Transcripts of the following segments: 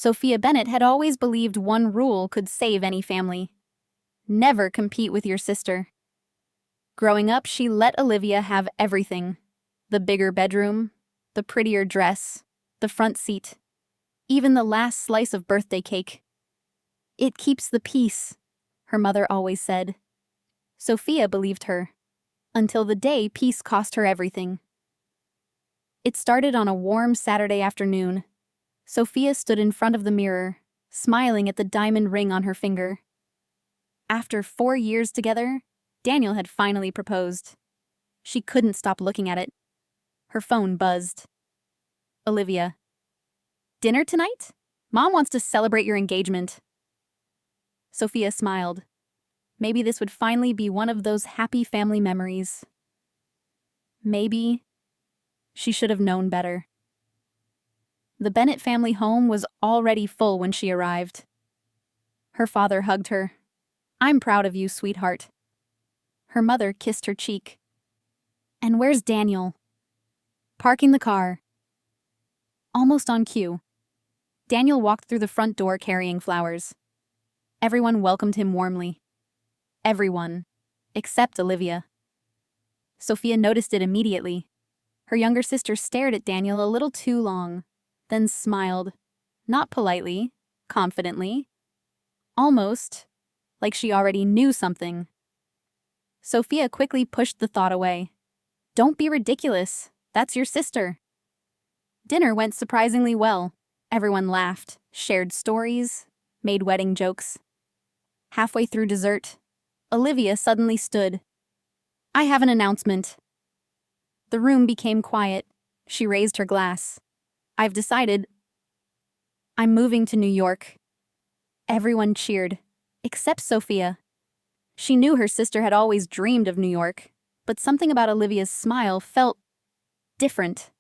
Sophia Bennett had always believed one rule could save any family: never compete with your sister. Growing up, she let Olivia have everything: the bigger bedroom, the prettier dress, the front seat, even the last slice of birthday cake. "It keeps the peace," her mother always said. Sophia believed her, until the day peace cost her everything. It started on a warm Saturday afternoon. Sophia stood in front of the mirror, smiling at the diamond ring on her finger. After 4 years together, Daniel had finally proposed. She couldn't stop looking at it. Her phone buzzed. "Olivia. Dinner tonight? Mom wants to celebrate your engagement." Sophia smiled. Maybe this would finally be one of those happy family memories. Maybe she should have known better. The Bennett family home was already full when she arrived. Her father hugged her. "I'm proud of you, sweetheart." Her mother kissed her cheek. "And where's Daniel?" Parking the car. Almost on cue, Daniel walked through the front door carrying flowers. Everyone welcomed him warmly. Everyone, except Olivia. Sophia noticed it immediately. Her younger sister stared at Daniel a little too long, then smiled, not politely, confidently, almost like she already knew something. Sophia quickly pushed the thought away. "Don't be ridiculous. That's your sister." Dinner went surprisingly well. Everyone laughed, shared stories, made wedding jokes. Halfway through dessert, Olivia suddenly stood. "I have an announcement." The room became quiet. She raised her glass. "I've decided. I'm moving to New York." Everyone cheered, except Sophia. She knew her sister had always dreamed of New York, but something about Olivia's smile felt different.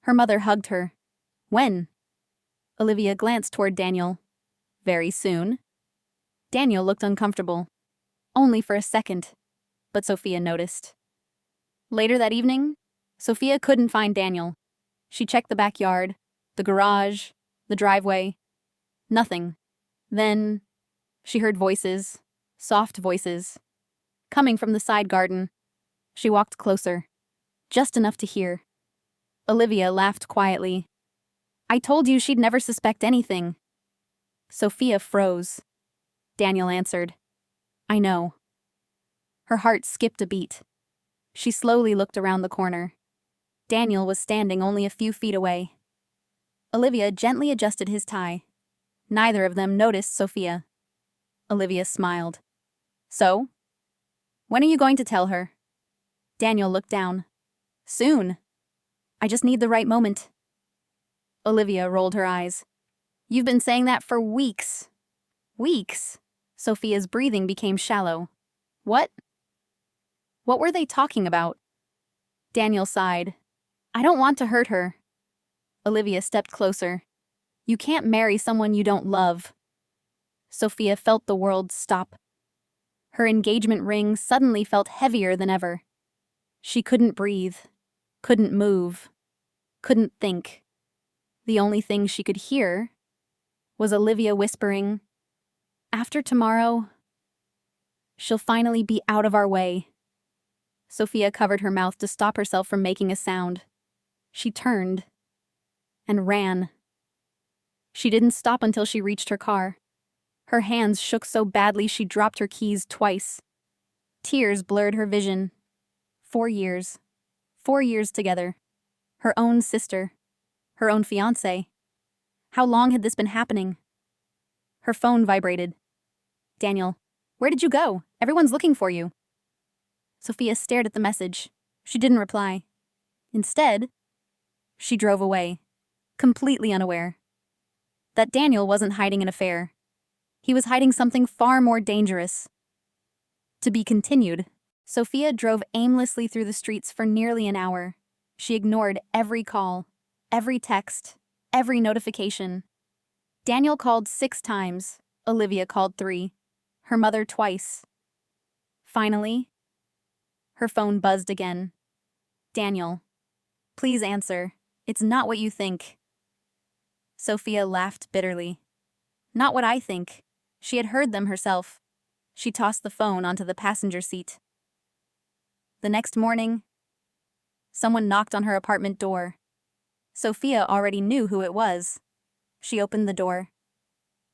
Her mother hugged her. "When?" Olivia glanced toward Daniel. "Very soon." Daniel looked uncomfortable. Only for a second, but Sophia noticed. Later that evening, Sophia couldn't find Daniel. She checked the backyard, the garage, the driveway. Nothing. Then she heard voices, soft voices, coming from the side garden. She walked closer, just enough to hear. Olivia laughed quietly. "I told you she'd never suspect anything." Sophia froze. Daniel answered, "I know." Her heart skipped a beat. She slowly looked around the corner. Daniel was standing only a few feet away. Olivia gently adjusted his tie. Neither of them noticed Sophia. Olivia smiled. "So? When are you going to tell her?" Daniel looked down. "Soon. I just need the right moment." Olivia rolled her eyes. "You've been saying that for weeks." "Weeks?" Sophia's breathing became shallow. "What? What were they talking about?" Daniel sighed. "I don't want to hurt her." Olivia stepped closer. "You can't marry someone you don't love." Sophia felt the world stop. Her engagement ring suddenly felt heavier than ever. She couldn't breathe, couldn't move, couldn't think. The only thing she could hear was Olivia whispering, "After tomorrow, she'll finally be out of our way." Sophia covered her mouth to stop herself from making a sound. She turned and ran. She didn't stop until she reached her car. Her hands shook so badly she dropped her keys twice. Tears blurred her vision. 4 years. 4 years together. Her own sister. Her own fiancé. How long had this been happening? Her phone vibrated. "Daniel, where did you go? Everyone's looking for you." Sophia stared at the message. She didn't reply. Instead, she drove away, completely unaware that Daniel wasn't hiding an affair. He was hiding something far more dangerous. To be continued. Sophia drove aimlessly through the streets for nearly an hour. She ignored every call, every text, every notification. Daniel called 6 times. Olivia called 3. Her mother twice. Finally, her phone buzzed again. "Daniel, please answer. It's not what you think." Sophia laughed bitterly. Not what I think. She had heard them herself. She tossed the phone onto the passenger seat. The next morning, someone knocked on her apartment door. Sophia already knew who it was. She opened the door.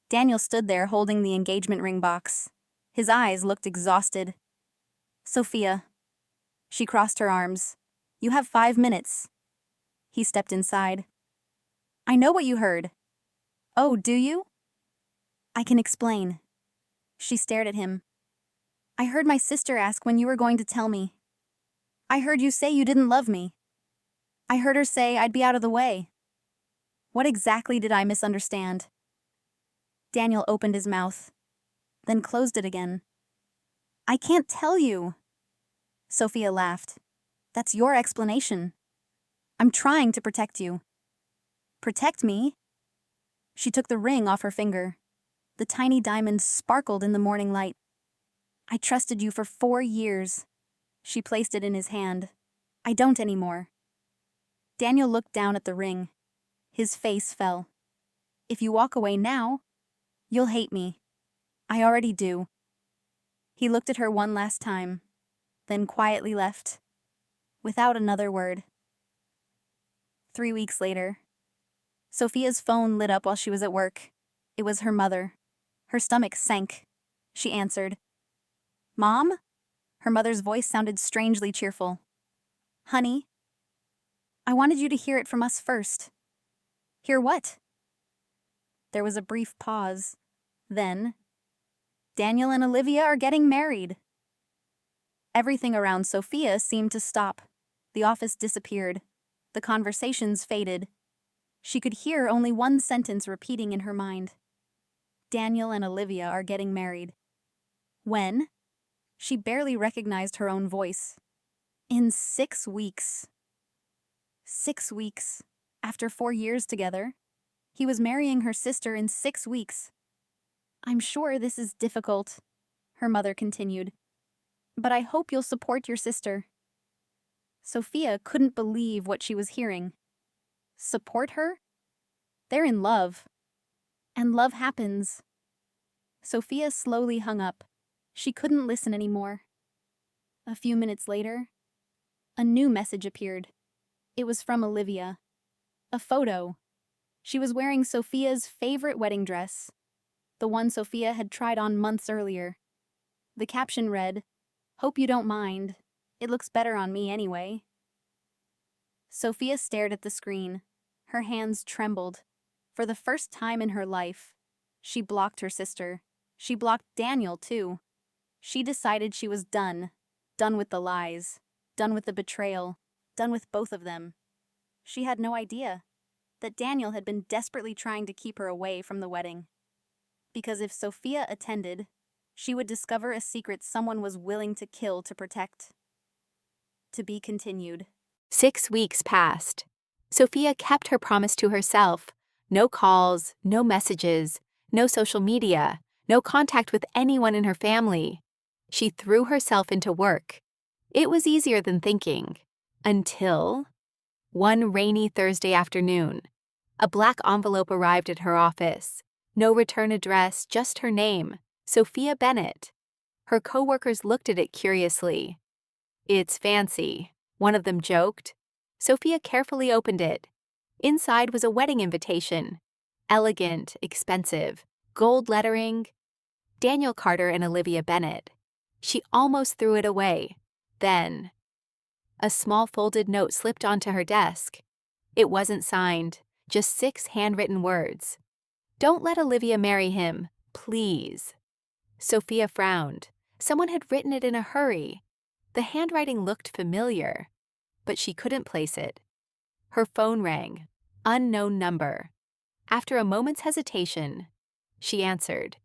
Daniel stood there holding the engagement ring box. His eyes looked exhausted. Sophia. She crossed her arms. You have 5 minutes. He stepped inside. I know what you heard. Oh, do you? I can explain. She stared at him. I heard my sister ask when you were going to tell me. I heard you say you didn't love me. I heard her say I'd be out of the way. What exactly did I misunderstand? Daniel opened his mouth, then closed it again. I can't tell you. Sophia laughed. That's your explanation. I'm trying to protect you. Protect me? She took the ring off her finger. The tiny diamond sparkled in the morning light. I trusted you for 4 years. She placed it in his hand. I don't anymore. Daniel looked down at the ring. His face fell. If you walk away now, you'll hate me. I already do. He looked at her one last time, then quietly left, without another word. 3 weeks later, Sophia's phone lit up while she was at work. It was her mother. Her stomach sank. She answered. Mom? Her mother's voice sounded strangely cheerful. Honey, I wanted you to hear it from us first. Hear what? There was a brief pause. Then, Daniel and Olivia are getting married. Everything around Sophia seemed to stop. The office disappeared. The conversations faded. She could hear only one sentence repeating in her mind. Daniel and Olivia are getting married. When? She barely recognized her own voice. In 6 weeks. 6 weeks. After 4 years together, he was marrying her sister in 6 weeks. I'm sure this is difficult, her mother continued, but I hope you'll support your sister. Sophia couldn't believe what she was hearing. Support her? They're in love. And love happens. Sophia slowly hung up. She couldn't listen anymore. A few minutes later, a new message appeared. It was from Olivia. A photo. She was wearing Sophia's favorite wedding dress, the one Sophia had tried on months earlier. The caption read, "Hope you don't mind. It looks better on me anyway." Sophia stared at the screen. Her hands trembled. For the first time in her life, she blocked her sister. She blocked Daniel, too. She decided she was done. Done with the lies. Done with the betrayal. Done with both of them. She had no idea that Daniel had been desperately trying to keep her away from the wedding. Because if Sophia attended, she would discover a secret someone was willing to kill to protect. To be continued. 6 weeks passed. Sophia kept her promise to herself. No calls, no messages, no social media, no contact with anyone in her family. She threw herself into work. It was easier than thinking. Until one rainy Thursday afternoon, a black envelope arrived at her office. No return address, just her name, Sophia Bennett. Her coworkers looked at it curiously. "It's fancy," one of them joked. Sophia carefully opened it. Inside was a wedding invitation. Elegant, expensive, gold lettering. Daniel Carter and Olivia Bennett. She almost threw it away. Then, a small folded note slipped onto her desk. It wasn't signed, just 6 handwritten words. "Don't let Olivia marry him, please." Sophia frowned. Someone had written it in a hurry. The handwriting looked familiar, but she couldn't place it. Her phone rang. Unknown number. After a moment's hesitation, she answered.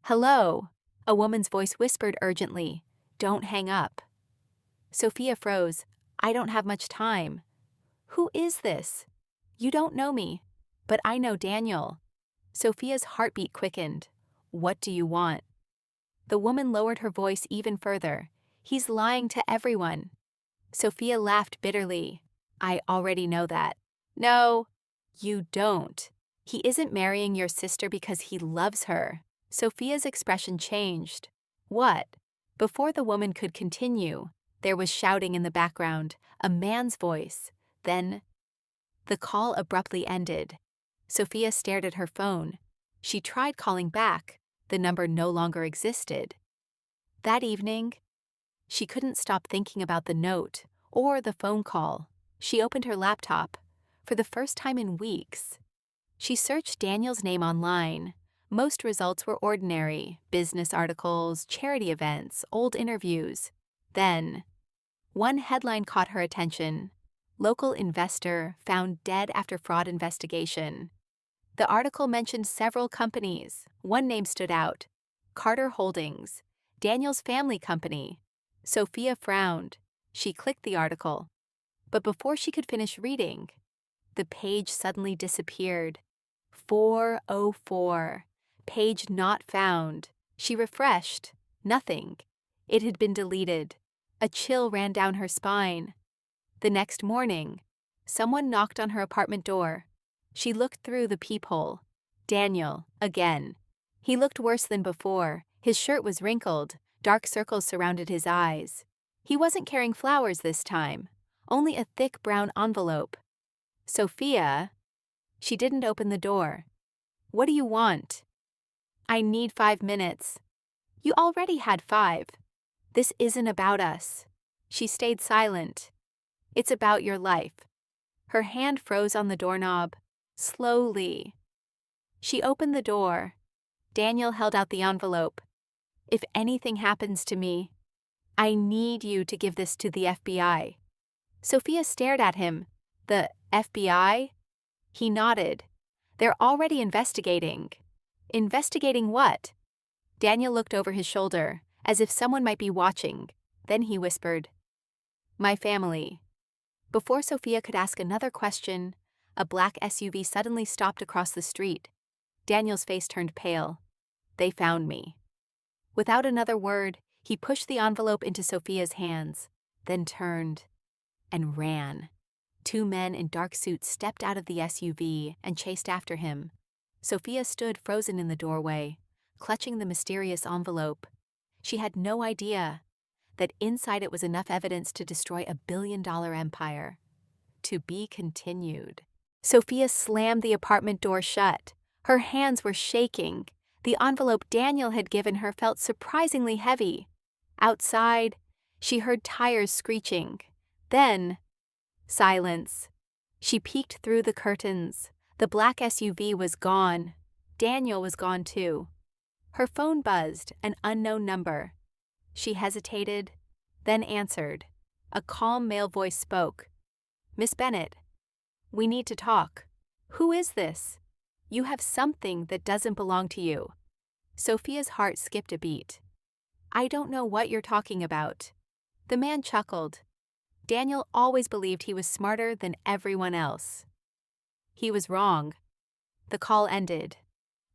"Hello," a woman's voice whispered urgently. "Don't hang up." Sophia froze. "I don't have much time." "Who is this?" "You don't know me, but I know Daniel." Sophia's heartbeat quickened. "What do you want?" The woman lowered her voice even further. "He's lying to everyone." Sophia laughed bitterly. "I already know that." "No, you don't. He isn't marrying your sister because he loves her. Sophia's expression changed. What? Before the woman could continue, there was shouting in the background, a man's voice. Then, the call abruptly ended. Sophia stared at her phone. She tried calling back. The number no longer existed. That evening, she couldn't stop thinking about the note or the phone call. She opened her laptop. For the first time in weeks, she searched Daniel's name online. Most results were ordinary: business articles, charity events, old interviews. Then, one headline caught her attention. Local investor found dead after fraud investigation. The article mentioned several companies. One name stood out: Carter Holdings, Daniel's family company. Sophia frowned. She clicked the article. But before she could finish reading, the page suddenly disappeared. 404. Page not found. She refreshed. Nothing. It had been deleted. A chill ran down her spine. The next morning, someone knocked on her apartment door. She looked through the peephole. Daniel, again. He looked worse than before. His shirt was wrinkled. Dark circles surrounded his eyes. He wasn't carrying flowers this time, only a thick brown envelope. Sophia. She didn't open the door. What do you want? I need 5 minutes. You already had 5. This isn't about us. She stayed silent. It's about your life. Her hand froze on the doorknob. Slowly. She opened the door. Daniel held out the envelope. If anything happens to me, I need you to give this to the FBI. Sophia stared at him. The FBI? He nodded. They're already investigating. Investigating what? Daniel looked over his shoulder, as if someone might be watching. Then he whispered, My family. Before Sophia could ask another question, a black SUV suddenly stopped across the street. Daniel's face turned pale. They found me. Without another word, he pushed the envelope into Sophia's hands, then turned and ran. 2 men in dark suits stepped out of the SUV and chased after him. Sophia stood frozen in the doorway, clutching the mysterious envelope. She had no idea that inside it was enough evidence to destroy a billion-dollar empire. To be continued. Sophia slammed the apartment door shut. Her hands were shaking. The envelope Daniel had given her felt surprisingly heavy. Outside, she heard tires screeching. Then, silence. She peeked through the curtains. The black SUV was gone. Daniel was gone too. Her phone buzzed, an unknown number. She hesitated, then answered. A calm male voice spoke. Miss Bennett, we need to talk. Who is this? You have something that doesn't belong to you. Sophia's heart skipped a beat. I don't know what you're talking about. The man chuckled. Daniel always believed he was smarter than everyone else. He was wrong. The call ended.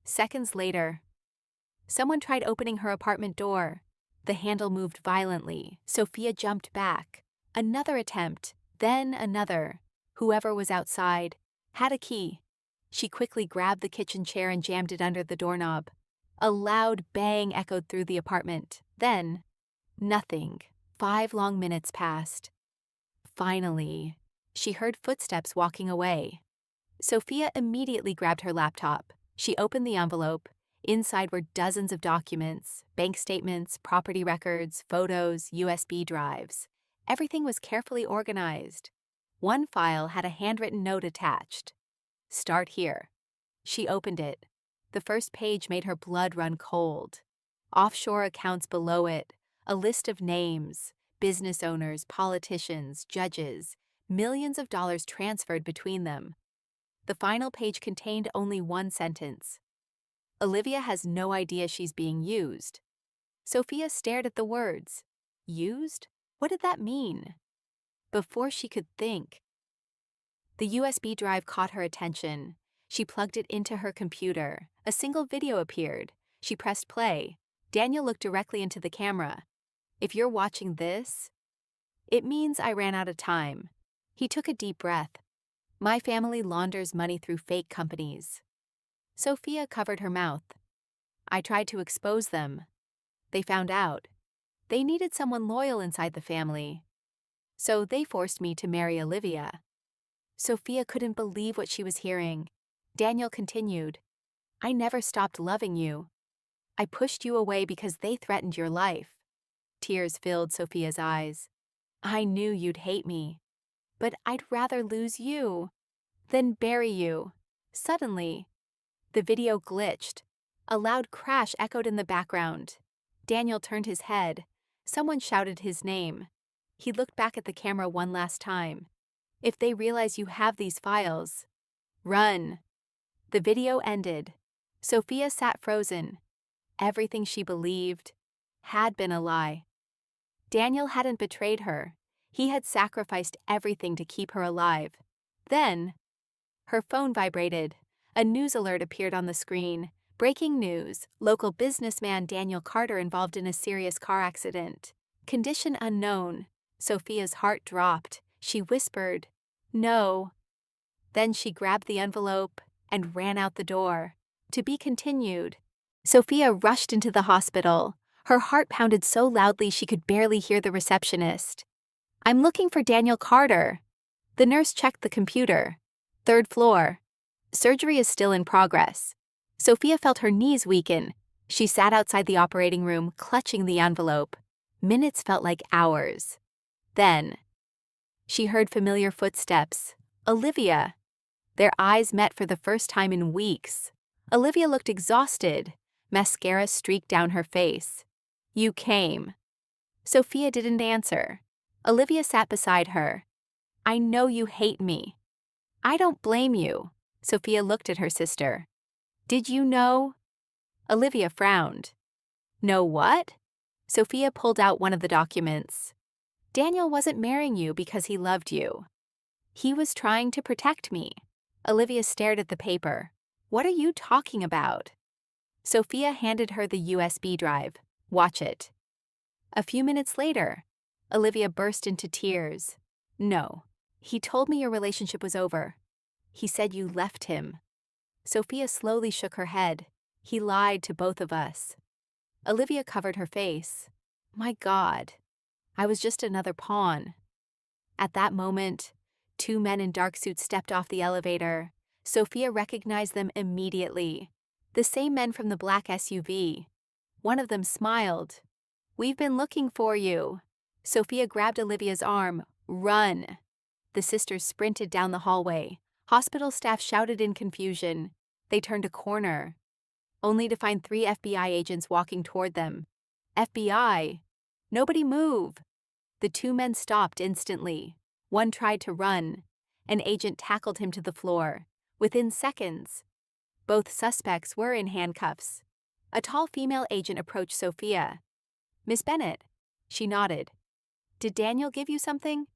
Seconds later, someone tried opening her apartment door. The handle moved violently. Sophia jumped back. Another attempt, then another. Whoever was outside had a key. She quickly grabbed the kitchen chair and jammed it under the doorknob. A loud bang echoed through the apartment. Then, nothing. 5 long minutes passed. Finally, she heard footsteps walking away. Sophia immediately grabbed her laptop. She opened the envelope. Inside were dozens of documents, bank statements, property records, photos, USB drives. Everything was carefully organized. One file had a handwritten note attached. Start here. She opened it. The first page made her blood run cold. Offshore accounts below it, a list of names, business owners, politicians, judges, millions of dollars transferred between them. The final page contained only one sentence. Olivia has no idea she's being used. Sophia stared at the words. Used? What did that mean? Before she could think, the USB drive caught her attention. She plugged it into her computer. A single video appeared. She pressed play. Daniel looked directly into the camera. If you're watching this, it means I ran out of time. He took a deep breath. My family launders money through fake companies. Sophia covered her mouth. I tried to expose them. They found out. They needed someone loyal inside the family. So they forced me to marry Olivia. Sophia couldn't believe what she was hearing. Daniel continued, I never stopped loving you. I pushed you away because they threatened your life. Tears filled Sophia's eyes. I knew you'd hate me. But I'd rather lose you than bury you. Suddenly, the video glitched. A loud crash echoed in the background. Daniel turned his head. Someone shouted his name. He looked back at the camera one last time. If they realize you have these files, run. The video ended. Sophia sat frozen. Everything she believed had been a lie. Daniel hadn't betrayed her. He had sacrificed everything to keep her alive. Then, her phone vibrated. A news alert appeared on the screen. Breaking news: local businessman Daniel Carter involved in a serious car accident. Condition unknown. Sophia's heart dropped. She whispered, "No." Then she grabbed the envelope and ran out the door. To be continued. Sophia rushed into the hospital. Her heart pounded so loudly she could barely hear the receptionist. I'm looking for Daniel Carter. The nurse checked the computer. 3rd floor. Surgery is still in progress. Sophia felt her knees weaken. She sat outside the operating room, clutching the envelope. Minutes felt like hours. Then, she heard familiar footsteps. Olivia. Their eyes met for the first time in weeks. Olivia looked exhausted. Mascara streaked down her face. You came. Sophia didn't answer. Olivia sat beside her. I know you hate me. I don't blame you. Sophia looked at her sister. Did you know? Olivia frowned. Know what? Sophia pulled out one of the documents. Daniel wasn't marrying you because he loved you. He was trying to protect me. Olivia stared at the paper. What are you talking about? Sophia handed her the USB drive. Watch it. A few minutes later, Olivia burst into tears. No, he told me your relationship was over. He said you left him. Sophia slowly shook her head. He lied to both of us. Olivia covered her face. My God, I was just another pawn. At that moment, 2 men in dark suits stepped off the elevator. Sophia recognized them immediately. The same men from the black SUV. One of them smiled. We've been looking for you. Sophia grabbed Olivia's arm. Run. The sisters sprinted down the hallway. Hospital staff shouted in confusion. They turned a corner, only to find 3 FBI agents walking toward them. FBI! Nobody move! The 2 men stopped instantly. One tried to run. An agent tackled him to the floor. Within seconds, both suspects were in handcuffs. A tall female agent approached Sophia. Miss Bennett. She nodded. Did Daniel give you something?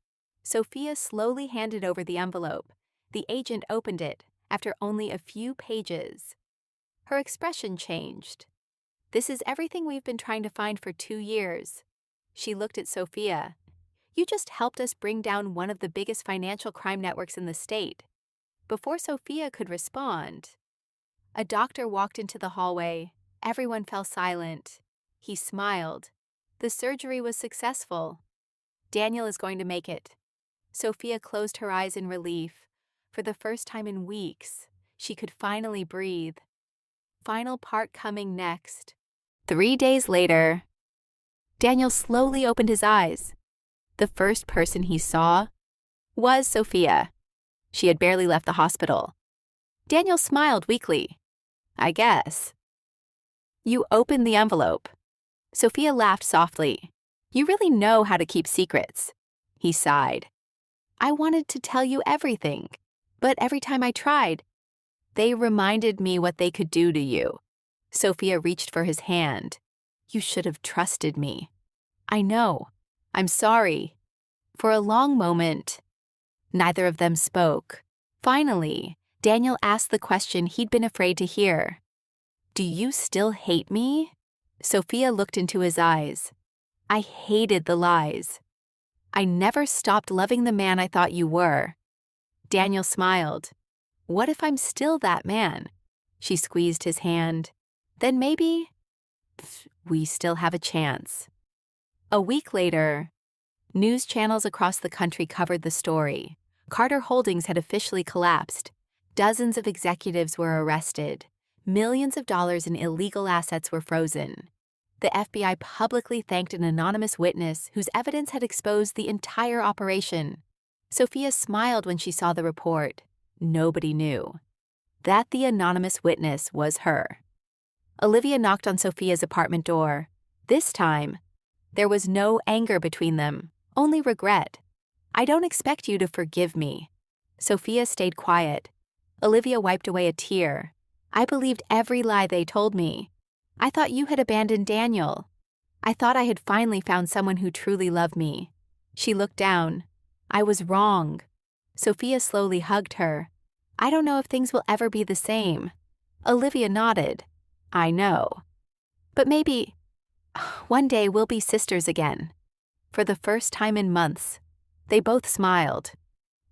Sophia slowly handed over the envelope. The agent opened it after only a few pages. Her expression changed. This is everything we've been trying to find for 2 years. She looked at Sophia. You just helped us bring down one of the biggest financial crime networks in the state. Before Sophia could respond, a doctor walked into the hallway. Everyone fell silent. He smiled. The surgery was successful. Daniel is going to make it. Sophia closed her eyes in relief. For the first time in weeks, she could finally breathe. Final part coming next. 3 days later, Daniel slowly opened his eyes. The first person he saw was Sophia. She had barely left the hospital. Daniel smiled weakly. I guess. You opened the envelope. Sophia laughed softly. You really know how to keep secrets. He sighed. I wanted to tell you everything, but every time I tried, they reminded me what they could do to you. Sophia reached for his hand. You should have trusted me. I know. I'm sorry. For a long moment, neither of them spoke. Finally, Daniel asked the question he'd been afraid to hear. Do you still hate me? Sophia looked into his eyes. I hated the lies. I never stopped loving the man I thought you were. Daniel smiled. What if I'm still that man? She squeezed his hand. Then maybe we still have a chance. A week later, news channels across the country covered the story. Carter Holdings had officially collapsed. Dozens of executives were arrested. Millions of dollars in illegal assets were frozen. The FBI publicly thanked an anonymous witness whose evidence had exposed the entire operation. Sophia smiled when she saw the report. Nobody knew that the anonymous witness was her. Olivia knocked on Sophia's apartment door. This time, there was no anger between them, only regret. "I don't expect you to forgive me." Sophia stayed quiet. Olivia wiped away a tear. "I believed every lie they told me. I thought you had abandoned Daniel. I thought I had finally found someone who truly loved me." She looked down. "I was wrong." Sophia slowly hugged her. "I don't know if things will ever be the same." Olivia nodded. "I know. But maybe one day we'll be sisters again." For the first time in months, they both smiled.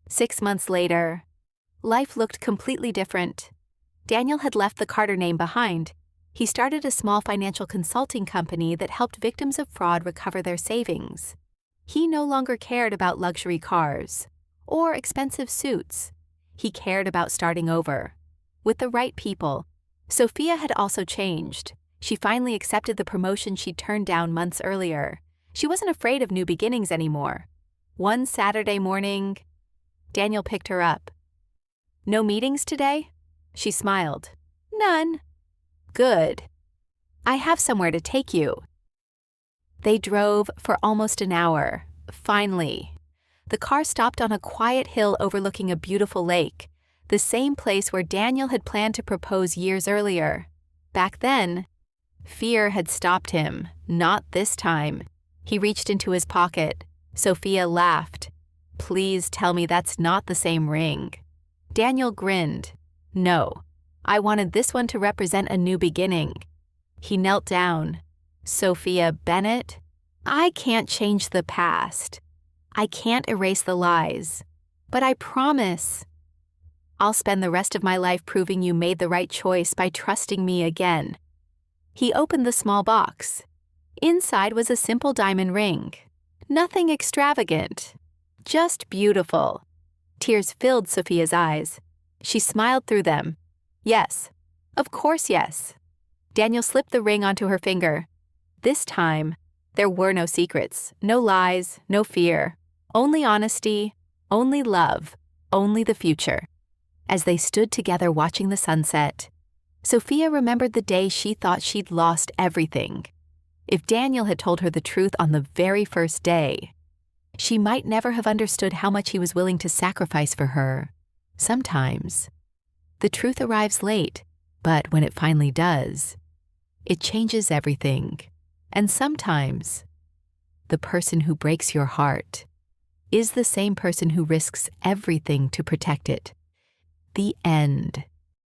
6 months later, life looked completely different. Daniel had left the Carter name behind. He started a small financial consulting company that helped victims of fraud recover their savings. He no longer cared about luxury cars or expensive suits. He cared about starting over with the right people. Sophia had also changed. She finally accepted the promotion she'd turned down months earlier. She wasn't afraid of new beginnings anymore. One Saturday morning, Daniel picked her up. "No meetings today?" She smiled. "None." "Good. I have somewhere to take you." They drove for almost an hour. Finally, the car stopped on a quiet hill overlooking a beautiful lake, the same place where Daniel had planned to propose years earlier. Back then, fear had stopped him. Not this time. He reached into his pocket. Sophia laughed. "Please tell me that's not the same ring." Daniel grinned. "No, I wanted this one to represent a new beginning." He knelt down. "Sophia Bennett, I can't change the past. I can't erase the lies. But I promise I'll spend the rest of my life proving you made the right choice by trusting me again." He opened the small box. Inside was a simple diamond ring. Nothing extravagant, just beautiful. Tears filled Sophia's eyes. She smiled through them. "Yes, of course yes." Daniel slipped the ring onto her finger. This time, there were no secrets, no lies, no fear. Only honesty, only love, only the future. As they stood together watching the sunset, Sophia remembered the day she thought she'd lost everything. If Daniel had told her the truth on the very first day, she might never have understood how much he was willing to sacrifice for her. Sometimes, the truth arrives late, but when it finally does, it changes everything. And sometimes, the person who breaks your heart is the same person who risks everything to protect it. The end.